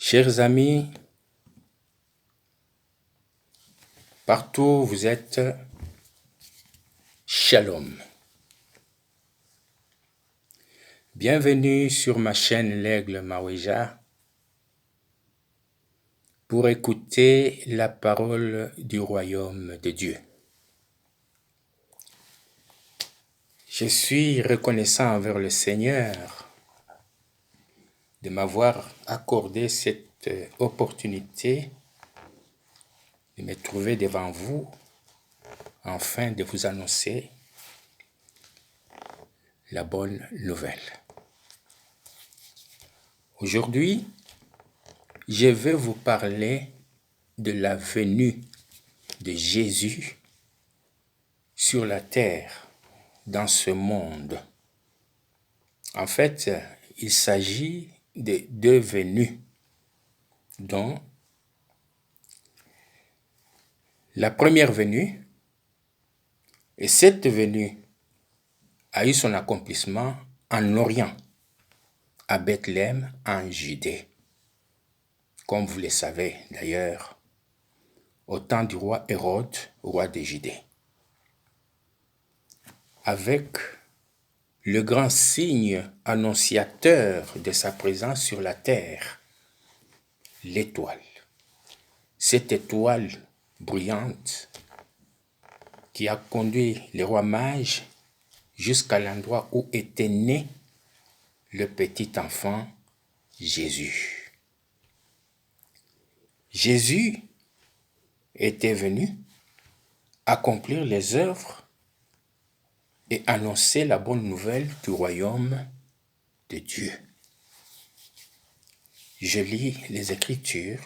Chers amis, partout où vous êtes, Shalom. Bienvenue sur ma chaîne L'Aigle Maweja pour écouter la parole du royaume de Dieu. Je suis reconnaissant envers le Seigneur de m'avoir accordé cette opportunité de me trouver devant vous afin de vous annoncer la bonne nouvelle. Aujourd'hui, je vais vous parler de la venue de Jésus sur la terre, dans ce monde. En fait, il s'agit de deux venues, dont la première venue, et cette venue a eu son accomplissement en Orient, à Bethléem, en Judée. Comme vous le savez d'ailleurs, au temps du roi Hérode, roi de Judée. Avec le grand signe annonciateur de sa présence sur la terre, l'étoile. Cette étoile brillante qui a conduit les rois mages jusqu'à l'endroit où était né le petit enfant Jésus. Jésus était venu accomplir les œuvres et annoncer la bonne nouvelle du royaume de Dieu. Je lis les Écritures,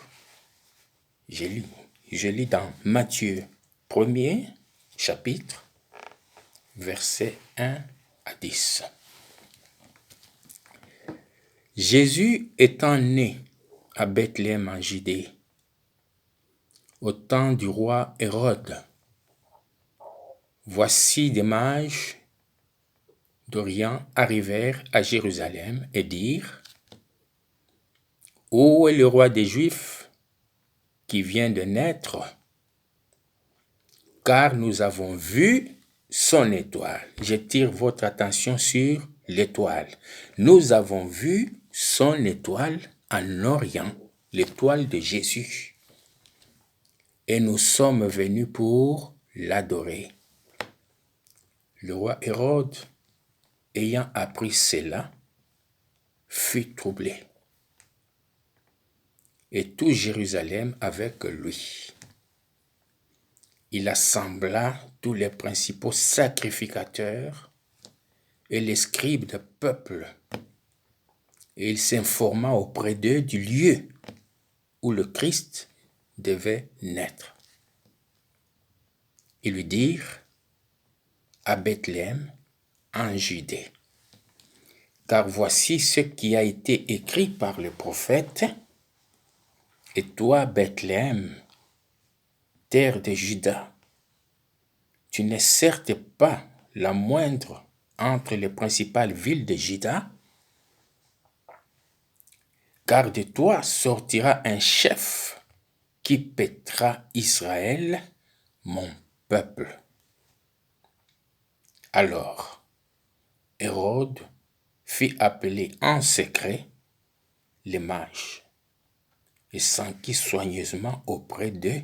je lis dans Matthieu 1er chapitre, versets 1 à 10. Jésus étant né à Bethléem en Judée, au temps du roi Hérode, voici des mages d'Orient arrivèrent à Jérusalem et dirent: Où est le roi des Juifs qui vient de naître? Car nous avons vu son étoile. J'attire votre attention sur l'étoile. Nous avons vu son étoile en Orient, l'étoile de Jésus. Et nous sommes venus pour l'adorer. Le roi Hérode, ayant appris cela, fut troublé. Et tout Jérusalem avec lui. Il assembla tous les principaux sacrificateurs et les scribes du peuple, et il s'informa auprès d'eux du lieu où le Christ devait naître. Ils lui dirent: à Bethléem, en Judée. Car voici ce qui a été écrit par le prophète: Et toi, Bethléem, terre de Juda, tu n'es certes pas la moindre entre les principales villes de Juda, car de toi sortira un chef qui paîtra Israël, mon peuple. Alors, Hérode fit appeler en secret les mages et s'enquit soigneusement auprès d'eux.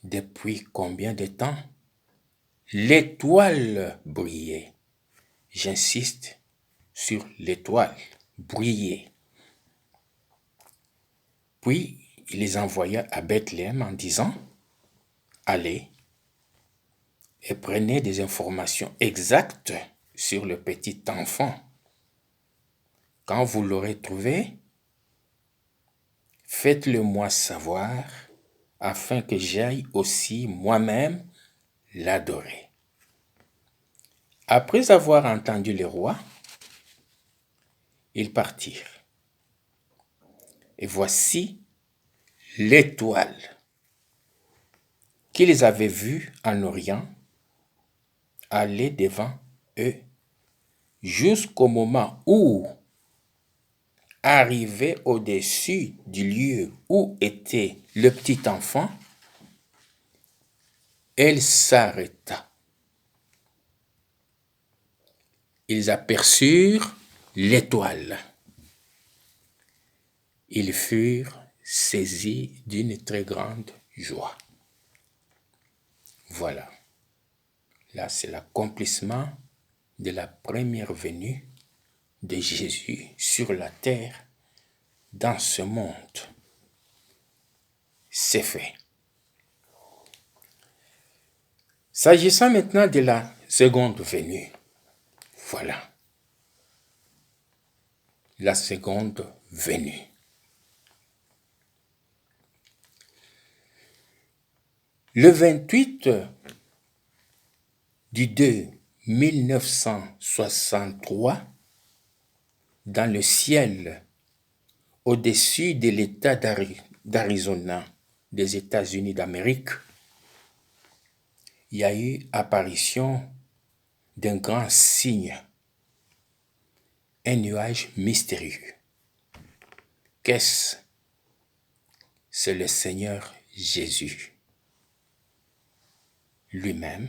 Depuis combien de temps l'étoile brillait? J'insiste sur l'étoile brillait. Puis il les envoya à Bethléem en disant: Allez et prenez des informations exactes sur le petit enfant. Quand vous l'aurez trouvé, faites-le moi savoir, afin que j'aille aussi moi-même l'adorer. Après avoir entendu les rois, ils partirent. Et voici l'étoile qu'ils avaient vue en Orient aller devant eux, jusqu'au moment où arrivé au-dessus du lieu où était le petit enfant, elle s'arrêta. Ils aperçurent l'étoile. Ils furent saisis d'une très grande joie. Voilà. Là, c'est l'accomplissement de la première venue de Jésus sur la terre, dans ce monde. C'est fait. S'agissant maintenant de la seconde venue, voilà. La seconde venue. Le 28 du 2 1963, dans le ciel, au-dessus de l'État d'Arizona des États-Unis d'Amérique, il y a eu apparition d'un grand signe, un nuage mystérieux. Qu'est-ce? C'est le Seigneur Jésus lui-même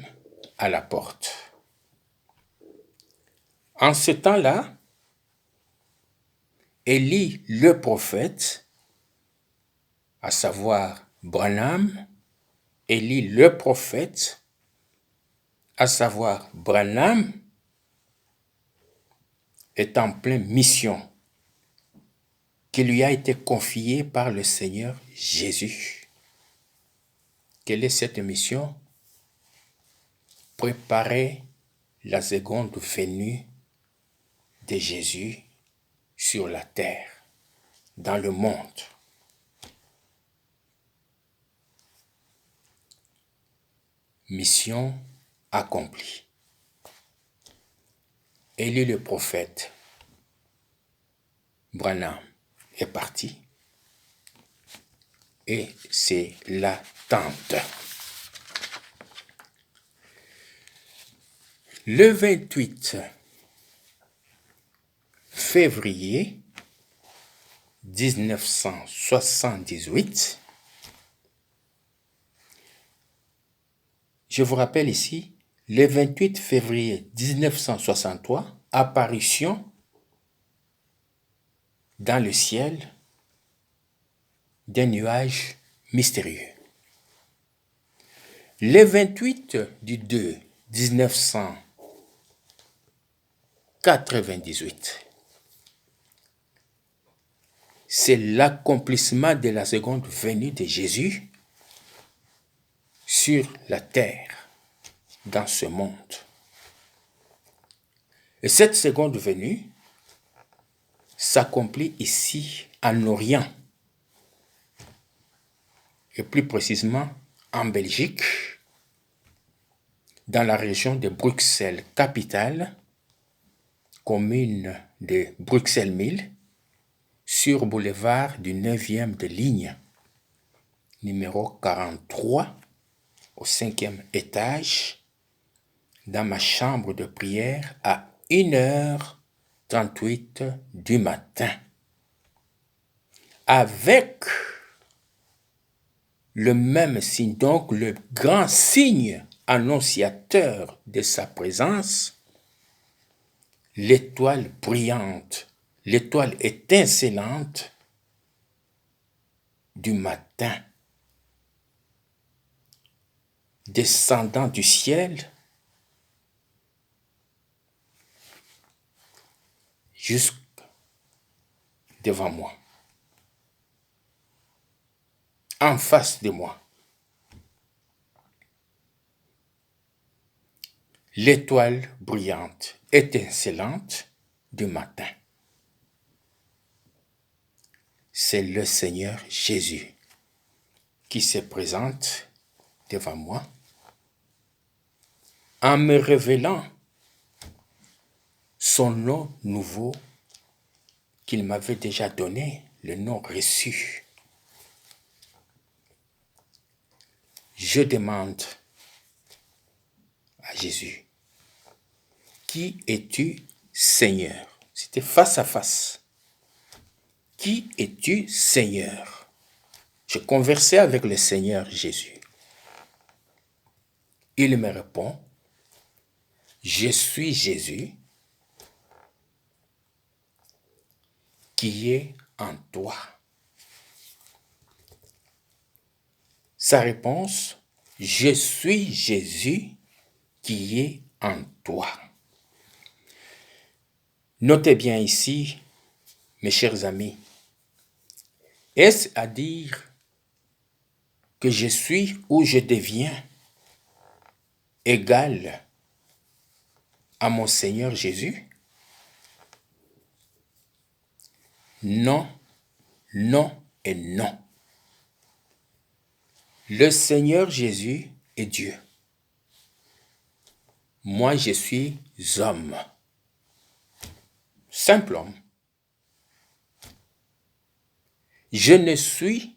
à la porte. En ce temps-là, Élie le prophète, à savoir Branham, Élie le prophète, à savoir Branham, est en pleine mission qui lui a été confiée par le Seigneur Jésus. Quelle est cette mission? Préparer la seconde venue de Jésus sur la terre, dans le monde. Mission accomplie. Élie le prophète, Branham, est parti. Et c'est l'attente. Le 28 février 1978, je vous rappelle ici, le 28 février 1963, apparition dans le ciel d'un nuage mystérieux. Le 28 du 2 1998, c'est l'accomplissement de la seconde venue de Jésus sur la terre, dans ce monde. Et cette seconde venue s'accomplit ici en Orient, et plus précisément en Belgique, dans la région de Bruxelles capitale, commune de Bruxelles-Mille, sur boulevard du 9e de ligne, numéro 43, au 5e étage, dans ma chambre de prière à 1h38 du matin, avec le même signe, donc le grand signe annonciateur de sa présence, l'étoile brillante, l'étoile étincelante du matin, descendant du ciel jusque devant moi, en face de moi. L'étoile brillante, étincelante du matin. C'est le Seigneur Jésus qui se présente devant moi en me révélant son nom nouveau qu'il m'avait déjà donné, le nom reçu. Je demande à Jésus, qui es-tu, Seigneur? C'était face à face. qui es-tu, Seigneur? Je conversais avec le Seigneur Jésus. Il me répond, je suis Jésus qui est en toi. Sa réponse, je suis Jésus qui est en toi. Notez bien ici, mes chers amis, est-ce à dire que je suis ou je deviens égal à mon Seigneur Jésus? Non, non et non. Le Seigneur Jésus est Dieu. Moi, je suis homme. Simple homme. Je ne suis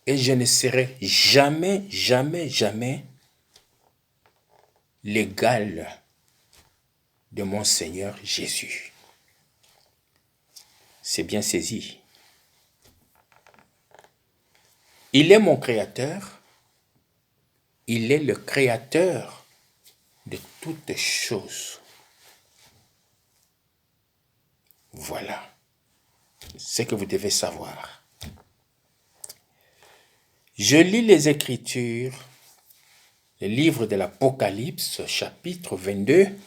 et je ne serai jamais, jamais, jamais l'égal de mon Seigneur Jésus. C'est bien saisi. Il est mon créateur. Il est le créateur de toutes choses. Voilà ce que vous devez savoir. Je lis les Écritures, le livre de l'Apocalypse, chapitre 22,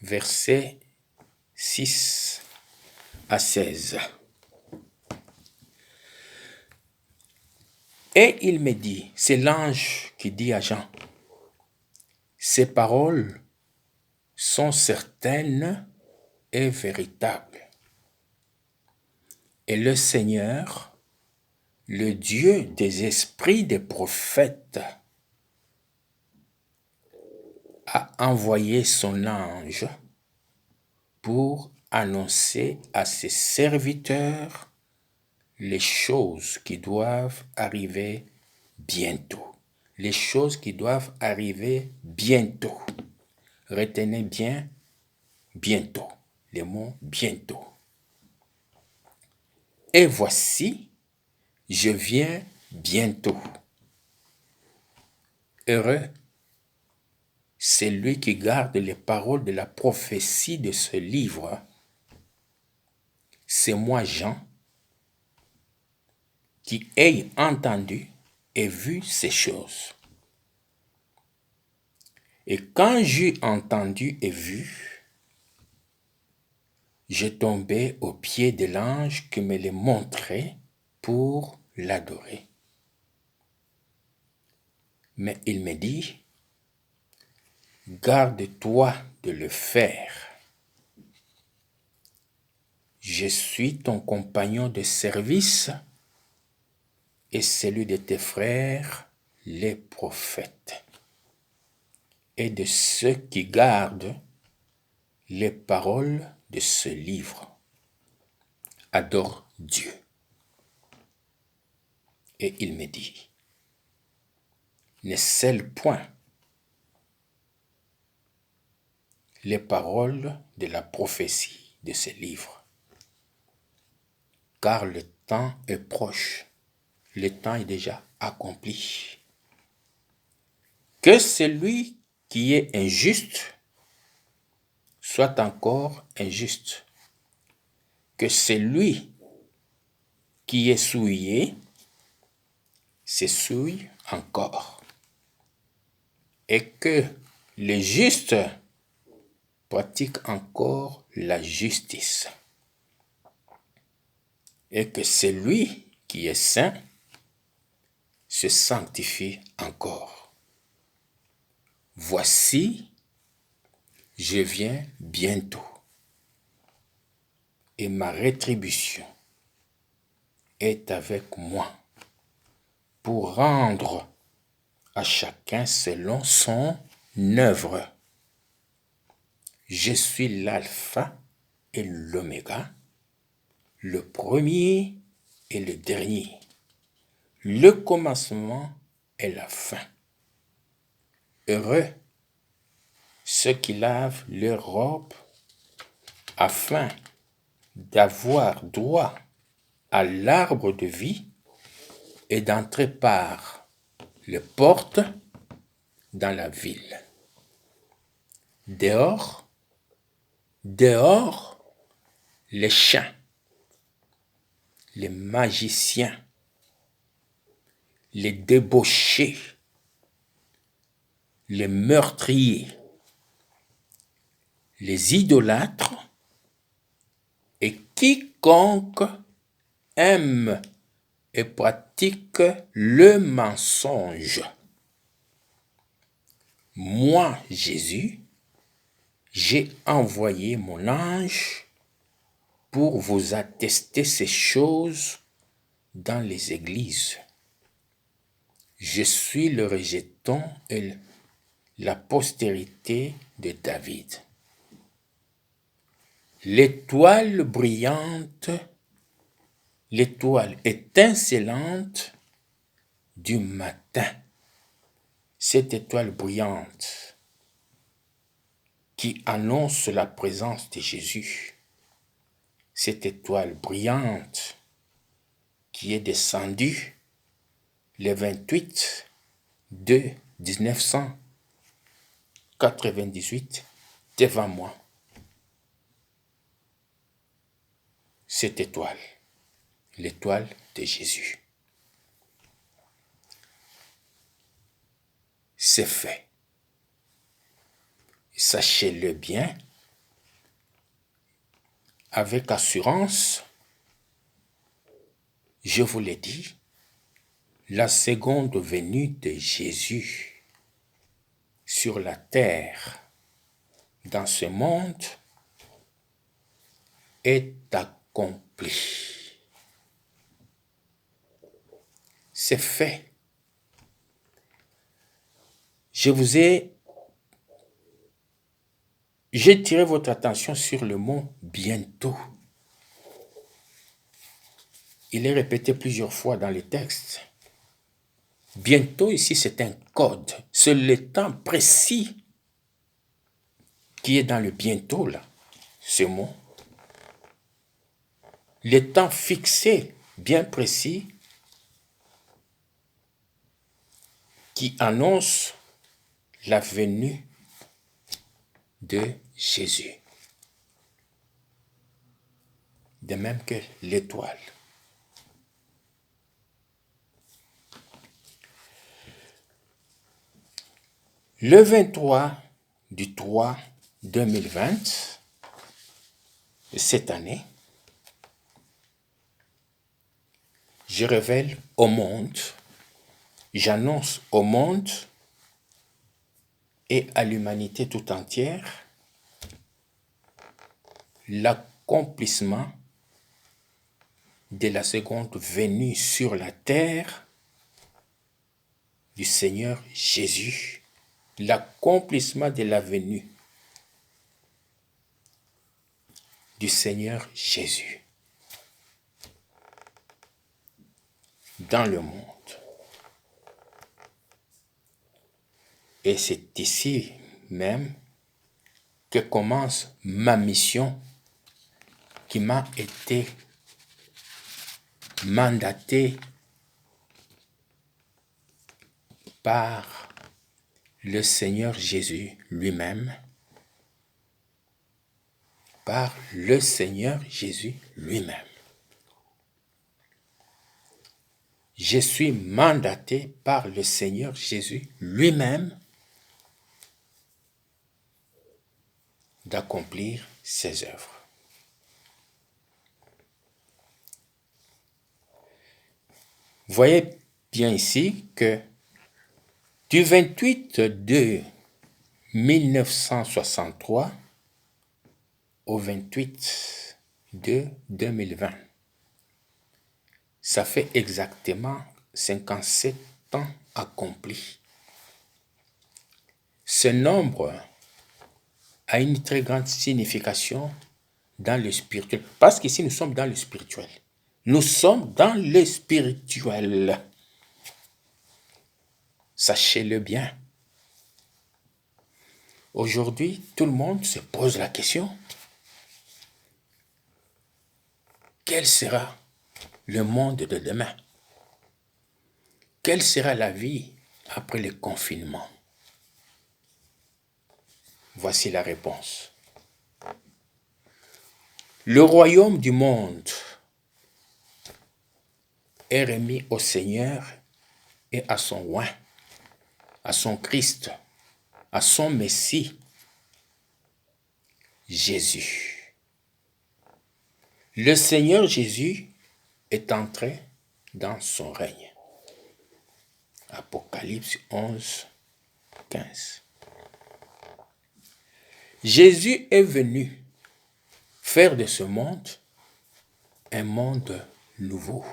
versets 6 à 16. Et il me dit, c'est l'ange qui dit à Jean, ces paroles sont certaines et véritables. Et le Seigneur, le Dieu des esprits des prophètes, a envoyé son ange pour annoncer à ses serviteurs les choses qui doivent arriver bientôt. Les choses qui doivent arriver bientôt. Retenez bien, bientôt. Le mot bientôt. Et voici, je viens bientôt. Heureux, c'est lui qui garde les paroles de la prophétie de ce livre. C'est moi, Jean, qui ai entendu et vu ces choses. Et quand j'eus entendu et vu, je tombais aux pieds de l'ange qui me les montrait pour l'adorer. Mais il me dit, garde-toi de le faire. Je suis ton compagnon de service et celui de tes frères, les prophètes, et de ceux qui gardent les paroles de ce livre. Adore Dieu. Et il me dit, ne scelle point les paroles de la prophétie de ce livre, car le temps est proche. Le temps est déjà accompli. Que celui qui est injuste soit encore injuste. Que celui qui est souillé se souille encore. Et que le juste pratique encore la justice. Et que celui qui est saint se sanctifie encore. Voici, je viens bientôt, et ma rétribution est avec moi pour rendre à chacun selon son œuvre. Je suis l'alpha et l'oméga, le premier et le dernier, le commencement et la fin. Heureux ceux qui lavent leurs robes afin d'avoir droit à l'arbre de vie et d'entrer par les portes dans la ville. Dehors, les chiens, les magiciens, les débauchés, les meurtriers, les idolâtres et quiconque aime et pratique le mensonge. Moi, Jésus, j'ai envoyé mon ange pour vous attester ces choses dans les églises. Je suis le rejeton et la postérité de David. L'étoile brillante, l'étoile étincelante du matin. Cette étoile brillante qui annonce la présence de Jésus. Cette étoile brillante qui est descendue le 28 de 1998 devant moi. Cette étoile, l'étoile de Jésus. C'est fait. Sachez-le bien, avec assurance, je vous l'ai dit, la seconde venue de Jésus sur la terre, dans ce monde, est accomplie. C'est fait. J'ai tiré votre attention sur le mot bientôt. Il est répété plusieurs fois dans les textes. Bientôt ici, c'est un code. C'est le temps précis qui est dans le bientôt là, ce mot. Le temps fixé, bien précis, qui annonce la venue de Jésus. De même que l'étoile. Le 23 du 3 2020, cette année, je révèle au monde, j'annonce au monde et à l'humanité tout entière l'accomplissement de la seconde venue sur la terre du Seigneur Jésus, l'accomplissement de la venue du Seigneur Jésus dans le monde. Et c'est ici même que commence ma mission qui m'a été mandatée par le Seigneur Jésus lui-même, par le Seigneur Jésus lui-même. Je suis mandaté par le Seigneur Jésus lui-même d'accomplir ses œuvres. Voyez bien ici que du 28 de 1963 au 28 de 2020, ça fait exactement 57 ans accomplis. Ce nombre a une très grande signification dans le spirituel. Parce qu'ici, nous sommes dans le spirituel. Nous sommes dans le spirituel. Sachez-le bien. Aujourd'hui, tout le monde se pose la question. quel sera le monde de demain? Quelle sera la vie après le confinement? Voici la réponse. Le royaume du monde est remis au Seigneur et à son roi, à son Christ, à son Messie, Jésus. Le Seigneur Jésus est entré dans son règne. Apocalypse 11, 15. Jésus est venu faire de ce monde un monde nouveau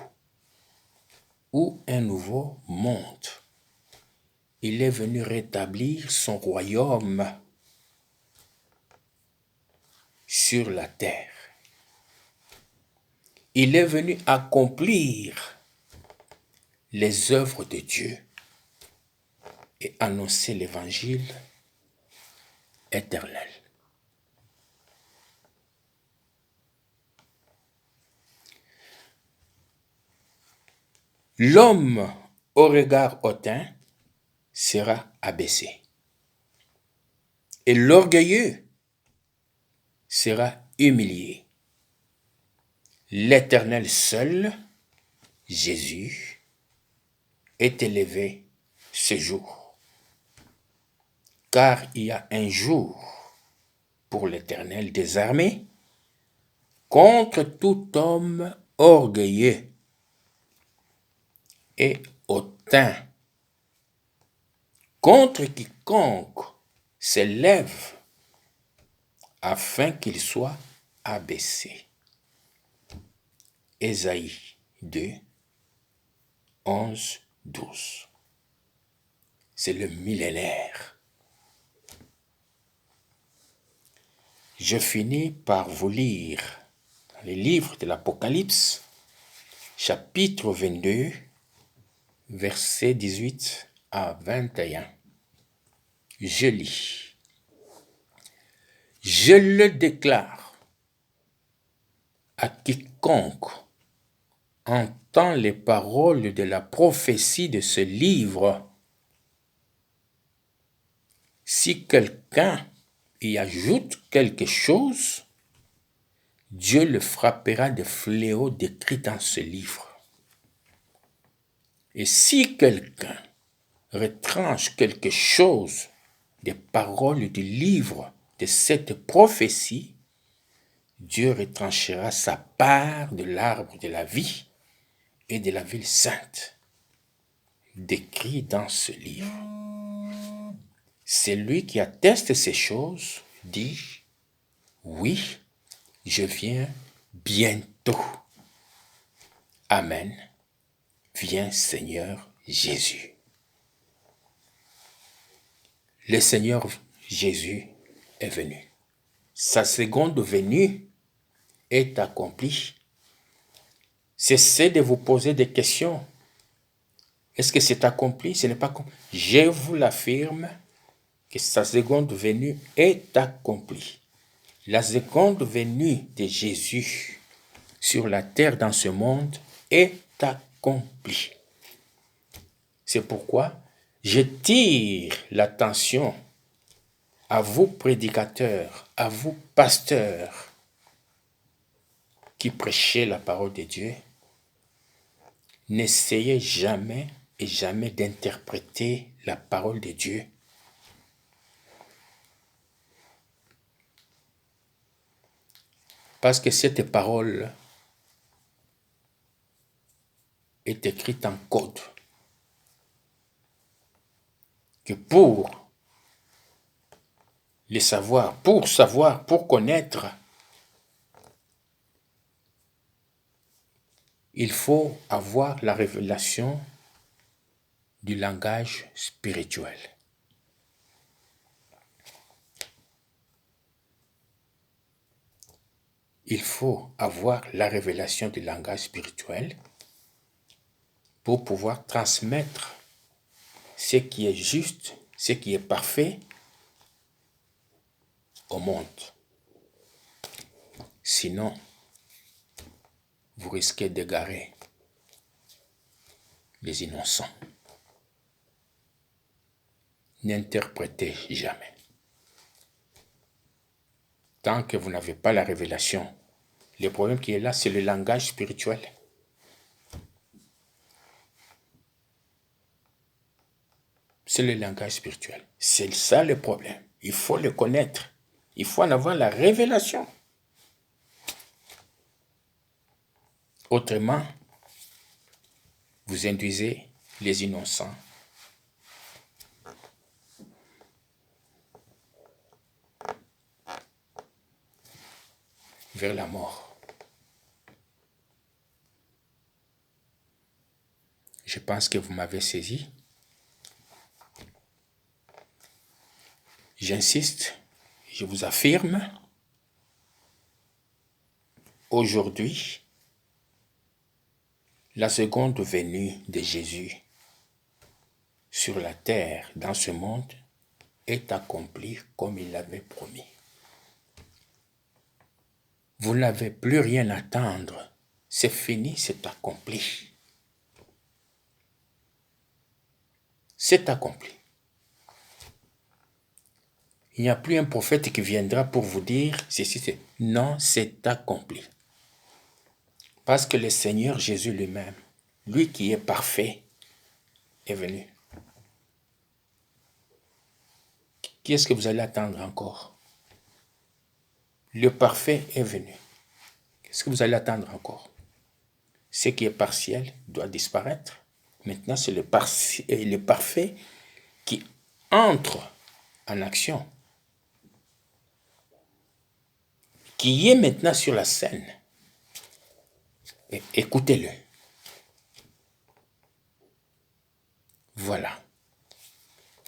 ou un nouveau monde. Il est venu rétablir son royaume sur la terre. Il est venu accomplir les œuvres de Dieu et annoncer l'évangile éternel. L'homme au regard hautain sera abaissé et l'orgueilleux sera humilié. L'Éternel seul, Jésus, est élevé ce jour. Car il y a un jour pour l'Éternel des armées contre tout homme orgueilleux et hautain, contre quiconque s'élève afin qu'il soit abaissé. Ésaïe 2, 11, 12. C'est le millénaire. Je finis par vous lire dans les livres de l'Apocalypse, chapitre 22, versets 18 à 21. Je lis. Je le déclare à quiconque entend les paroles de la prophétie de ce livre. Si quelqu'un y ajoute quelque chose, Dieu le frappera de fléaux décrits dans ce livre. Et si quelqu'un retranche quelque chose des paroles du livre de cette prophétie, Dieu retranchera sa part de l'arbre de la vie et de la ville sainte, décrit dans ce livre. Celui qui atteste ces choses dit, oui, je viens bientôt. Amen. Viens Seigneur Jésus. Le Seigneur Jésus est venu. Sa seconde venue est accomplie. Cessez de vous poser des questions. Est-ce que c'est accompli? Ce n'est pas accompli. Je vous l'affirme que sa seconde venue est accomplie. La seconde venue de Jésus sur la terre dans ce monde est accomplie. C'est pourquoi je tire l'attention à vous prédicateurs, à vous pasteurs qui prêchez la parole de Dieu. N'essayez jamais et jamais d'interpréter la parole de Dieu. Parce que cette parole est écrite en code. Que pour le savoir, pour connaître, il faut avoir la révélation du langage spirituel. Il faut avoir la révélation du langage spirituel pour pouvoir transmettre ce qui est juste, ce qui est parfait au monde. Sinon, vous risquez d'égarer les innocents. N'interprétez jamais. Tant que vous n'avez pas la révélation, le problème qui est là, c'est le langage spirituel. C'est le langage spirituel. C'est ça le problème. Il faut le connaître. Il faut en avoir la révélation. Autrement, vous induisez les innocents vers la mort. Je pense que vous m'avez saisi. J'insiste, je vous affirme, aujourd'hui, la seconde venue de Jésus sur la terre, dans ce monde, est accomplie comme il l'avait promis. Vous n'avez plus rien à attendre. C'est fini, c'est accompli. C'est accompli. Il n'y a plus un prophète qui viendra pour vous dire ceci, c'est... Non, c'est accompli. Parce que le Seigneur Jésus lui-même, lui qui est parfait, est venu. Qui est-ce que vous allez attendre encore? Le parfait est venu. Qu'est-ce que vous allez attendre encore? Ce qui est partiel doit disparaître. Maintenant, c'est le parfait qui entre en action, qui est maintenant sur la scène. Et écoutez-le. Voilà.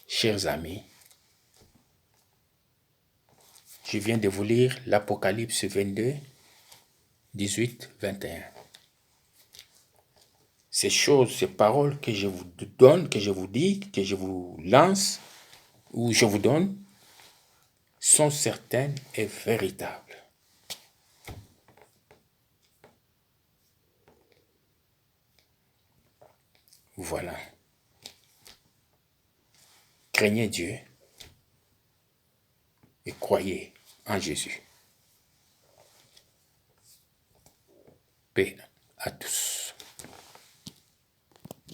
Chers amis, je viens de vous lire l'Apocalypse 22, 18, 21. Ces choses, ces paroles que je vous donne, que je vous dis, que je vous lance, ou je vous donne, sont certaines et véritables. Voilà. Craignez Dieu et croyez en Jésus. Paix à tous.